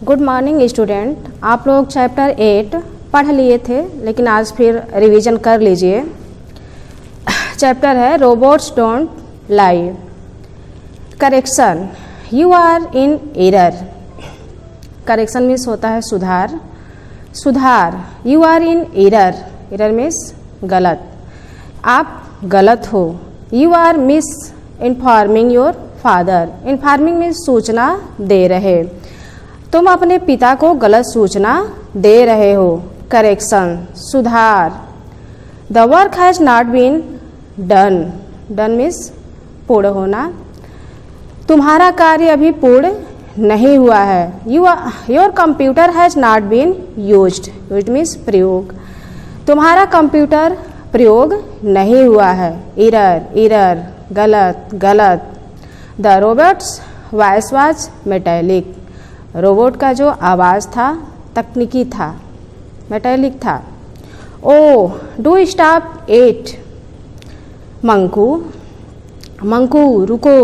Good morning student. आप लोग chapter 8 पढ़ लिए थे, लेकिन आज फिर रिवीजन कर लीजिए। चैप्टर है robots don't lie. Correction, you are in error. Correction means होता है सुधार। सुधार, you are in error. Error means गलत, आप गलत हो। You are misinforming your father. Informing means सूचना दे रहे, तुम अपने पिता को गलत सूचना दे रहे हो। करेक्शन, सुधार। The work has not been done. Done means पूर्ण होना, तुम्हारा कार्य अभी पूर्ण नहीं हुआ है। Your computer has not been used. Used means प्रयोग, तुम्हारा कंप्यूटर प्रयोग नहीं हुआ है। एरर, एरर, गलत, गलत। The robot's voice was metallic. Robot का जो आवाज़ था तकनीकी था, मेटेलिक था। Oh do stop it. Manku, Manku रुको।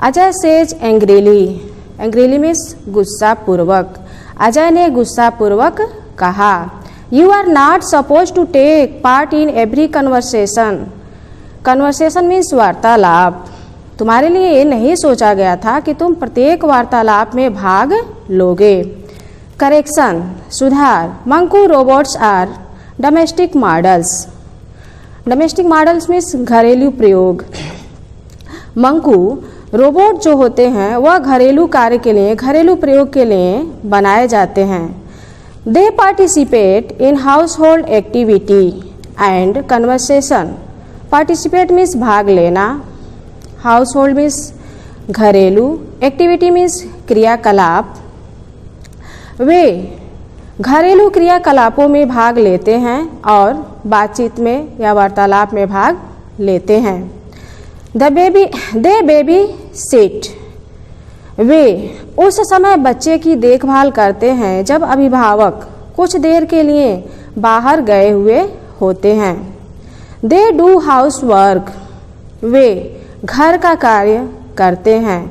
Ajay says angrily. Angrily means गुस्सा पूर्वक। अजय ने गुस्सा पूर्वक कहा। You are not suppose to take part in every conversation. Conversation means वार्तालाप। तुम्हारे लिए ये नहीं सोचा गया था कि तुम प्रत्येक वार्तालाप में भाग लोगे। करेक्शन, सुधार। Monku robots are domestic models. Domestic models means घरेलू प्रयोग। मंकू रोबोट जो होते हैं वह घरेलू कार्य के लिए, घरेलू प्रयोग के लिए बनाए जाते हैं। दे participate in house hold activity and conversation. Participate means भाग लेना, हाउस होल्ड मीन्स घरेलू, एक्टिविटी मीन्स क्रियाकलाप। वे घरेलू क्रियाकलापों में भाग लेते हैं और बातचीत में या वार्तालाप में भाग लेते हैं। दे बेबी सिट। वे उस समय बच्चे की देखभाल करते हैं जब अभिभावक कुछ देर के लिए बाहर गए हुए होते हैं। They do house work. वे घर का कार्य करते हैं।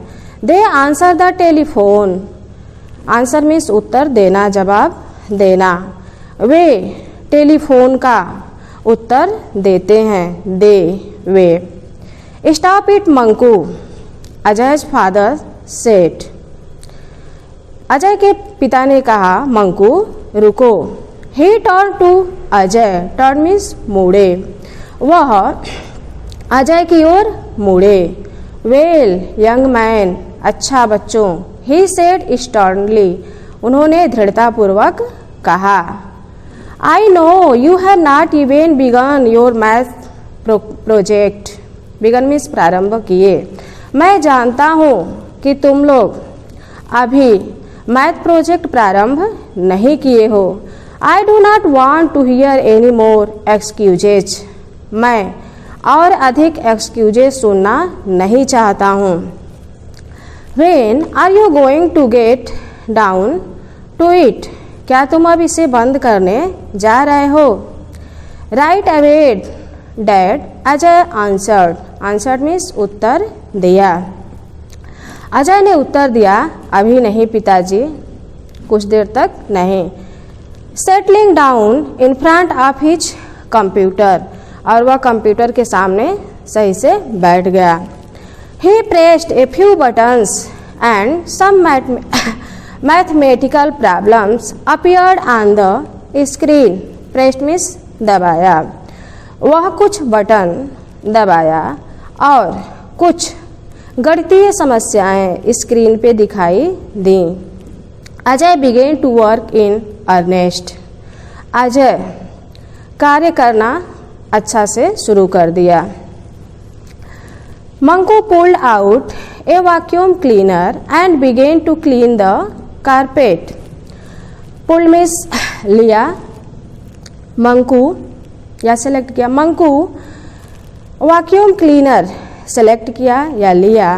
They answer the telephone. Answer means उत्तर देना, जवाब देना। वे टेलीफोन का उत्तर देते हैं। वे। Stop it Monku, Ajay's father said. Ajay के पिता ने कहा, मंकू रुको। He turn to Ajay. Turn means मुड़े। वह अजय की ओर मुड़े। वेल यंग मैन, अच्छा बच्चों। ही सेड स्टर्नली, उन्होंने दृढ़तापूर्वक कहा। I know you have not even begun your math project. Begun means प्रारंभ किए। मैं जानता हूँ कि तुम लोग अभी मैथ प्रोजेक्ट प्रारंभ नहीं किए हो। I do not want to hear any more excuses. मैं और अधिक एक्सक्यूजेज सुनना नहीं चाहता हूँ। When are you going to get down to it. क्या तुम अब इसे बंद करने जा रहे हो। Right away dad, Ajay answered. Answered means उत्तर दिया। अजय ने उत्तर दिया, अभी नहीं पिताजी, कुछ देर तक नहीं। Settling down in front of his computer, और वह कंप्यूटर के सामने सही से बैठ गया। He pressed a few buttons and some mathematical problems appeared on the screen. Pressed means दबाया। वह कुछ बटन दबाया और कुछ गणितीय समस्याएं स्क्रीन पे दिखाई दी। Ajay began to work in earnest. Ajay कार्य करना अच्छा से शुरू कर दिया। Monku pulled out a vacuum cleaner and began to clean the carpet. Pulled means लिया, मंकू या सेलेक्ट किया। मंकू वैक्यूम क्लीनर सेलेक्ट किया या लिया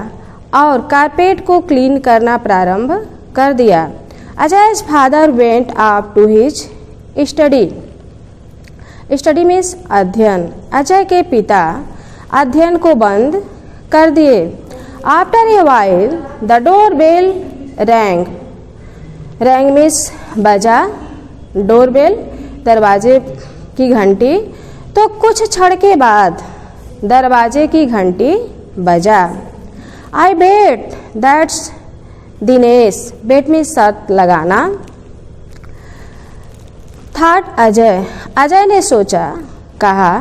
और कारपेट को क्लीन करना प्रारंभ कर दिया। Ajay's father went up to his study. Study means अध्ययन। अजय के पिता अध्ययन को बंद कर दिए। After a while the door bell rang. Rang means बजा, डोरबेल दरवाजे की घंटी। तो कुछ क्षण के बाद दरवाजे की घंटी बजा। आई बेट दैट्स दिनेश, बेट में शर्त लगाना। थॉट अजय, अजय ने सोचा, कहा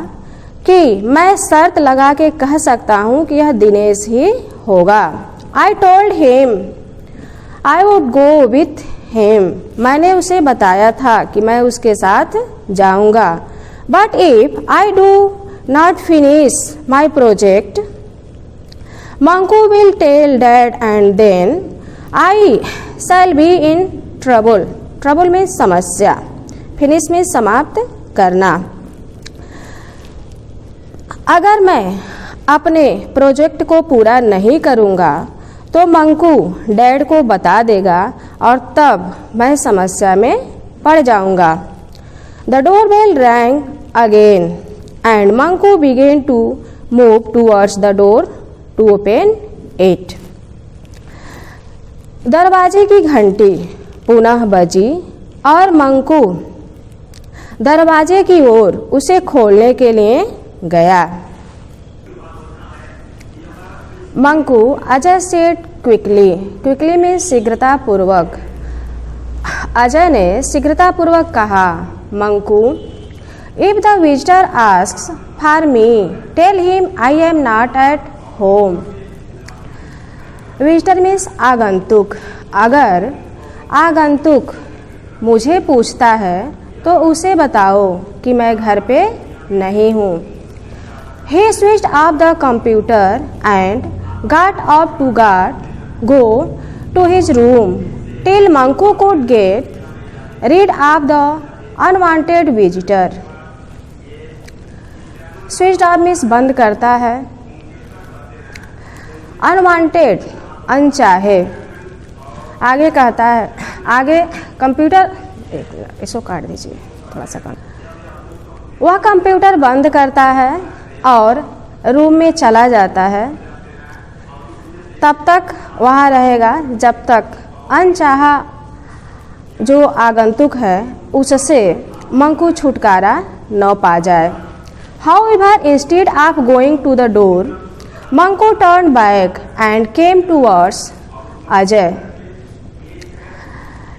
कि मैं शर्त लगा के कह सकता हूँ कि यह दिनेश ही होगा। I told him I would go with him, मैंने उसे बताया था कि मैं उसके साथ जाऊंगा। But if I do not finish my project Monku will tell dad and then I shall be in trouble. Trouble में समस्या, फिनिश में समाप्त करना। अगर मैं अपने प्रोजेक्ट को पूरा नहीं करूंगा तो मंकू डैड को बता देगा और तब मैं समस्या में पड़ जाऊंगा। The door bell rang again and Monku began to move towards the door to open it. दरवाजे की घंटी पुनः बजी और मंकू दरवाजे की ओर उसे खोलने के लिए गया। Monku Ajay said quickly, quickly में शीघ्रतापूर्वक। अजय ने शीघ्रतापूर्वक कहा, Monku if the visitor asks for me tell him I am not at home. Visitor means आगंतुक। अगर आगंतुक मुझे पूछता है तो उसे बताओ कि मैं घर पे नहीं हूँ। He switched off the computer and got up to go to his room till Manku could get rid of the unwanted visitor. Switched off means बंद करता है। Unwanted अनचाहे। आगे कहता है, आगे कंप्यूटर, इसको काट दीजिए थोड़ा सा कम। वह कंप्यूटर बंद करता है और रूम में चला जाता है। तब तक वहाँ रहेगा जब तक अनचाहा जो आगंतुक है उससे मंकू छुटकारा न पा जाए। However instead of going to the door Monku turn back and came towards Ajay.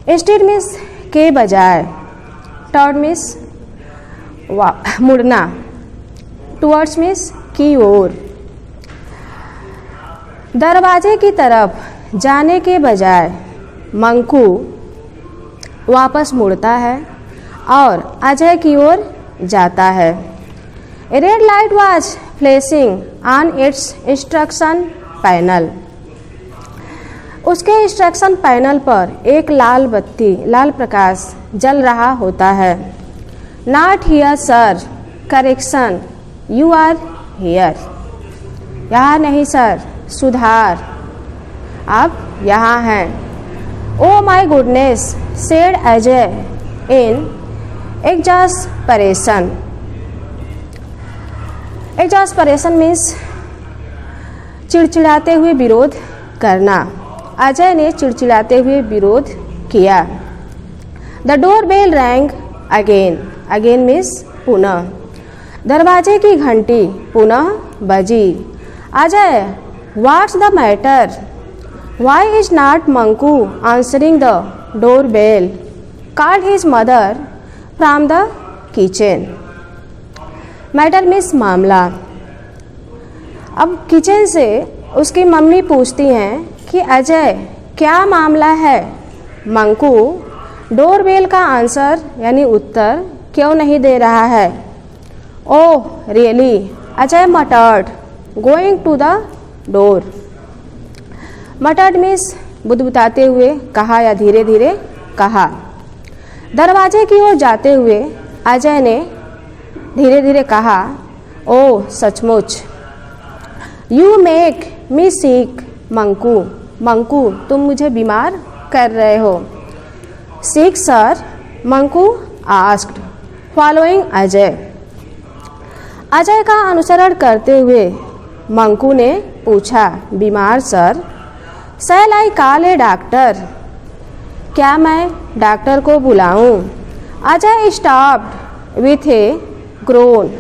Instead means के बजाय, टर्न मीन्स मुड़ना, टूवर्ड्स मीन्स की ओर। दरवाजे की तरफ जाने के बजाय मंकू वापस मुड़ता है और अजय की ओर जाता है। A red light was flashing on its instruction panel. उसके इंस्ट्रक्शन पैनल पर एक लाल बत्ती, लाल प्रकाश जल रहा होता है। Not here sir, correction, you are here. यहाँ नहीं सर, सुधार, आप यहाँ हैं। Oh my goodness said Ajay in exasperation. Exasperation means चिड़चिड़ाते हुए विरोध करना। अजय ने चिड़चिड़ाते हुए विरोध किया। The door bell rang again, again means पुनः। दरवाजे की घंटी पुनः बजी। Ajay what's the matter, why is not Monku answering the door bell, called his mother from the kitchen. Matter means मामला। अब किचन से उसकी मम्मी पूछती हैं कि अजय क्या मामला है। मंकू डोर बेल का आंसर यानी उत्तर क्यों नहीं दे रहा है। Oh really, Ajay muttered going to the door. Muttered means बुदबुदाते हुए कहा या धीरे धीरे कहा। दरवाजे की ओर जाते हुए अजय ने धीरे धीरे कहा, ओह सचमुच। यू मेक मी सिक मंकू, मंकू तुम मुझे बीमार कर रहे हो। Sick sir, Monku asked following Ajay. Ajay का अनुसरण करते हुए मंकू ने पूछा, बीमार sir. Shall I call a doctor, क्या मैं डॉक्टर को बुलाऊं? Ajay stopped with a groan.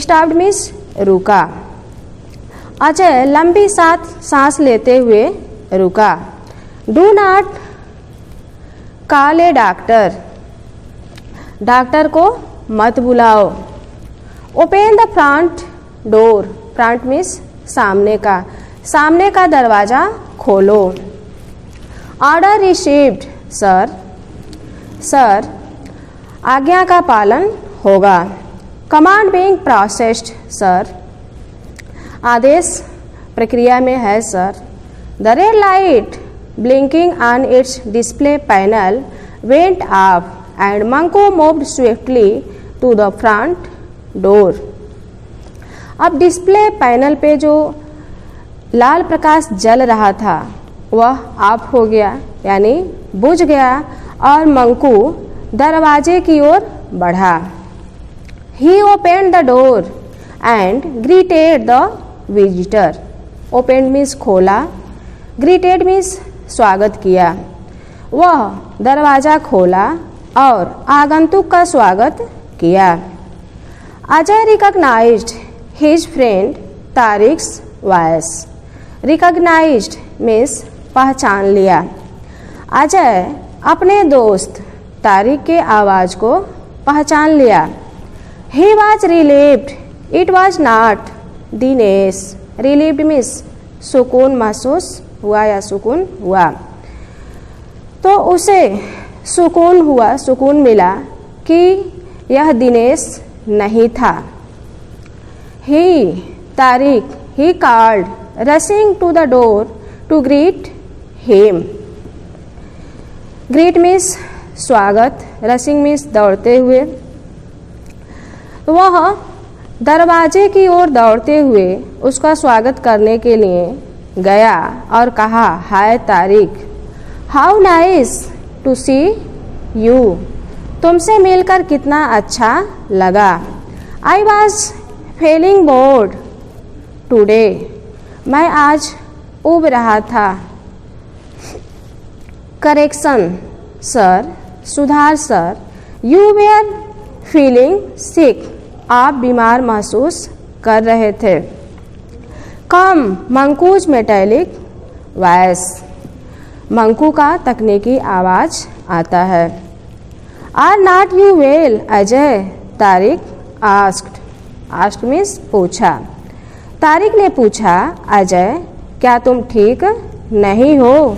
Stopped means रुका। अजय लंबी सांस लेते हुए रुका। Do not call a doctor. Doctor को मत बुलाओ। Open the front door. Front means सामने का दरवाज़ा खोलो। Order received sir. सर आज्ञा का पालन होगा। Command being processed sir. आदेश प्रक्रिया में है sir. The red light blinking on its display panel went off and Monku moved swiftly to the front door. अब डिस्प्ले पैनल पे जो लाल प्रकाश जल रहा था वह ऑफ हो गया यानी बुझ गया और मंकू दरवाजे की ओर बढ़ा। He opened the door and greeted the visitor. Opened means खोला, ग्रीटेड मीन्स स्वागत किया। वह दरवाज़ा खोला और आगंतुक का स्वागत किया। Ajay recognised his friend Tariq's voice. Recognised means पहचान लिया। अजय अपने दोस्त तारिक के आवाज़ को पहचान लिया। He was relieved, it was not Dinesh. Relieved means सुकून महसूस हुआ या सुकून हुआ। तो उसे सुकून हुआ, सुकून मिला कि यह दिनेश नहीं था। He Tariq he called rushing to the door to greet him. Greet means स्वागत, रशिंग मीन्स दौड़ते हुए। वह दरवाजे की ओर दौड़ते हुए उसका स्वागत करने के लिए गया और कहा, hi Tariq, how nice to see you. तुमसे मिलकर कितना अच्छा लगा। I was feeling bored today. मैं आज ऊब रहा था। करेक्शन सर, सुधार sir. You were feeling sick. आप बीमार महसूस कर रहे थे। कम मंकूज मेटेलिक वॉइस। मंकू का तकनीकी आवाज़ आता है। Are not you well Ajay? Tariq asked. Asked means पूछा। तारिक ने पूछा, अजय क्या तुम ठीक नहीं हो?